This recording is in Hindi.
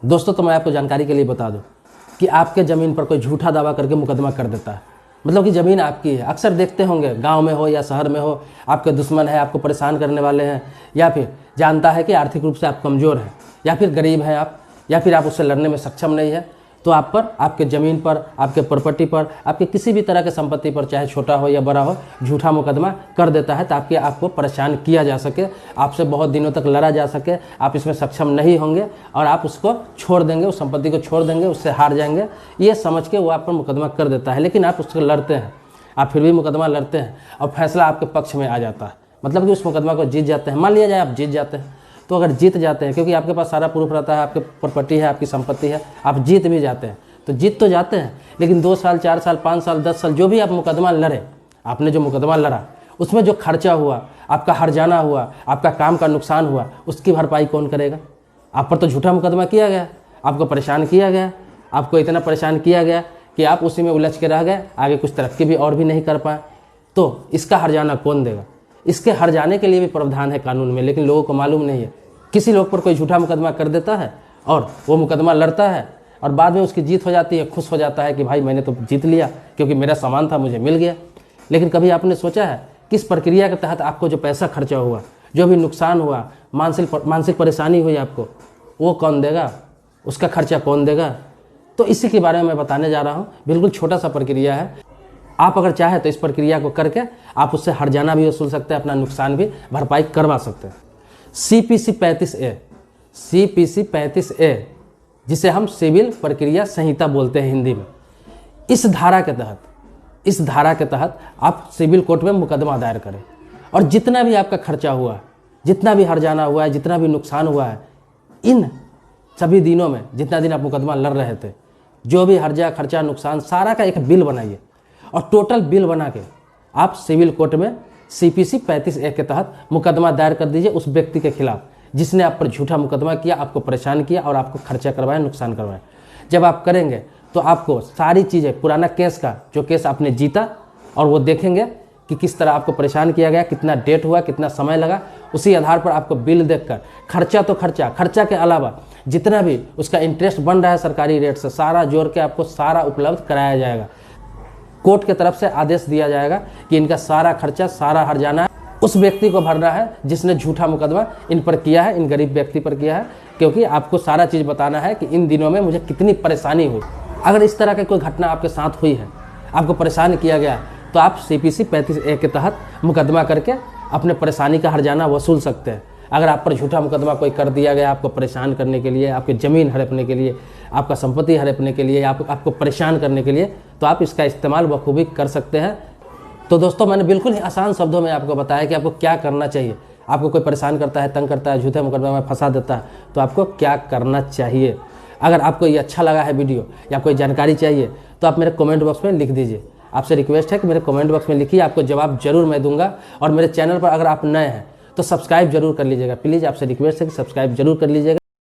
दोस्तों तो मैं आपको जानकारी के लिए बता दूं कि आपके ज़मीन पर कोई झूठा दावा करके मुकदमा कर देता है, मतलब कि ज़मीन आपकी है। अक्सर देखते होंगे गांव में हो या शहर में हो, आपके दुश्मन है, आपको परेशान करने वाले हैं, या फिर जानता है कि आर्थिक रूप से आप कमज़ोर हैं, या फिर गरीब हैं आप, या फिर आप उससे लड़ने में सक्षम नहीं है, तो आप पर, आपके ज़मीन पर, आपके प्रॉपर्टी पर, आपके किसी भी तरह के संपत्ति पर, चाहे छोटा हो या बड़ा हो, झूठा मुकदमा कर देता है ताकि आपको परेशान किया जा सके, आपसे बहुत दिनों तक लड़ा जा सके, आप इसमें सक्षम नहीं होंगे और आप उसको छोड़ देंगे, उस संपत्ति को छोड़ देंगे, उससे हार जाएंगे, ये समझ के वो आप पर मुकदमा कर देता है। लेकिन आप उससे लड़ते हैं, आप फिर भी मुकदमा लड़ते हैं और फैसला आपके पक्ष में आ जाता है, मतलब कि उस मुकदमा को जीत जाते हैं। मान लिया जाए आप जीत जाते हैं, तो अगर जीत जाते हैं, क्योंकि आपके पास सारा प्रूफ रहता है, आपके प्रॉपर्टी है, आपकी संपत्ति है, आप जीत भी जाते हैं, तो जीत तो जाते हैं, लेकिन 2 साल, 4 साल, 5 साल, 10 साल जो भी आप मुकदमा लड़े, आपने जो मुकदमा लड़ा उसमें जो खर्चा हुआ, आपका हर्जाना हुआ, आपका काम का नुकसान हुआ, उसकी भरपाई कौन करेगा? आप पर तो झूठा मुकदमा किया गया, आपको परेशान किया गया, आपको इतना परेशान किया गया कि आप उसी में उलझ के रह गए, आगे कुछ तरक्की भी और भी नहीं कर पाए, तो इसका हर्जाना कौन देगा? इसके हर्जाने के लिए भी प्रावधान है कानून में, लेकिन लोगों को मालूम नहीं है। किसी लोग पर कोई झूठा मुकदमा कर देता है और वो मुकदमा लड़ता है और बाद में उसकी जीत हो जाती है, खुश हो जाता है कि भाई मैंने तो जीत लिया क्योंकि मेरा सामान था, मुझे मिल गया। लेकिन कभी आपने सोचा है किस प्रक्रिया के तहत आपको जो पैसा खर्चा हुआ, जो भी नुकसान हुआ, मानसिक परेशानी हुई आपको, वो कौन देगा? उसका खर्चा कौन देगा? तो इसी के बारे में मैं बताने जा रहा हूँ। बिल्कुल छोटा सा प्रक्रिया है, आप अगर चाहें तो इस प्रक्रिया को करके आप उससे हर्जाना भी वसूल सकते हैं, अपना नुकसान भी भरपाई करवा सकते हैं। CPC 35A, CPC 35A, जिसे हम सिविल प्रक्रिया संहिता बोलते हैं हिंदी में, इस धारा के तहत आप सिविल कोर्ट में मुकदमा दायर करें और जितना भी आपका खर्चा हुआ, जितना भी हर्जाना हुआ है, जितना भी नुकसान हुआ है, इन सभी दिनों में जितना दिन आप मुकदमा लड़ रहे थे, जो भी हर्जा, खर्चा, नुकसान, सारा का एक बिल बनाइए और टोटल बिल बना के आप सिविल कोर्ट में CPC 35A के तहत मुकदमा दायर कर दीजिए उस व्यक्ति के खिलाफ जिसने आप पर झूठा मुकदमा किया, आपको परेशान किया और आपको खर्चा करवाया, नुकसान करवाया। जब आप करेंगे तो आपको सारी चीज़ें, पुराना केस का जो केस आपने जीता, और वो देखेंगे कि किस तरह आपको परेशान किया गया, कितना डेट हुआ, कितना समय लगा, उसी आधार पर आपको बिल देखकर खर्चा तो खर्चा के अलावा जितना भी उसका इंटरेस्ट बन रहा है सरकारी रेट से, सारा जोड़ के आपको सारा उपलब्ध कराया जाएगा। कोर्ट की तरफ से आदेश दिया जाएगा कि इनका सारा खर्चा, सारा हर्जाना उस व्यक्ति को भरना है जिसने झूठा मुकदमा इन पर किया है, इन गरीब व्यक्ति पर किया है, क्योंकि आपको सारा चीज़ बताना है कि इन दिनों में मुझे कितनी परेशानी हुई। अगर इस तरह की कोई घटना आपके साथ हुई है, आपको परेशान किया गया, तो आप CPC 35A के तहत मुकदमा करके अपने परेशानी का हर्जाना वसूल सकते हैं। अगर आप पर झूठा मुकदमा कोई कर दिया गया आपको परेशान करने के लिए, आपकी ज़मीन हड़पने के लिए, आपका संपत्ति हड़पने के लिए, आपको परेशान करने के लिए, तो आप इसका इस्तेमाल बखूबी कर सकते हैं। तो दोस्तों, मैंने बिल्कुल ही आसान शब्दों में आपको बताया कि आपको क्या करना चाहिए। आपको कोई परेशान करता है, तंग करता है, झूठे मुकदमे में फंसा देता है, तो आपको क्या करना चाहिए। अगर आपको ये अच्छा लगा है वीडियो या कोई जानकारी चाहिए तो आप मेरे कमेंट बॉक्स में लिख दीजिए। आपसे रिक्वेस्ट है कि मेरे कमेंट बॉक्स में लिखिए, आपको जवाब जरूर मैं दूंगा। और मेरे चैनल पर अगर आप नए हैं तो सब्सक्राइब जरूर कर लीजिएगा, प्लीज़ आपसे रिक्वेस्ट है कि सब्सक्राइब जरूर कर लीजिएगा।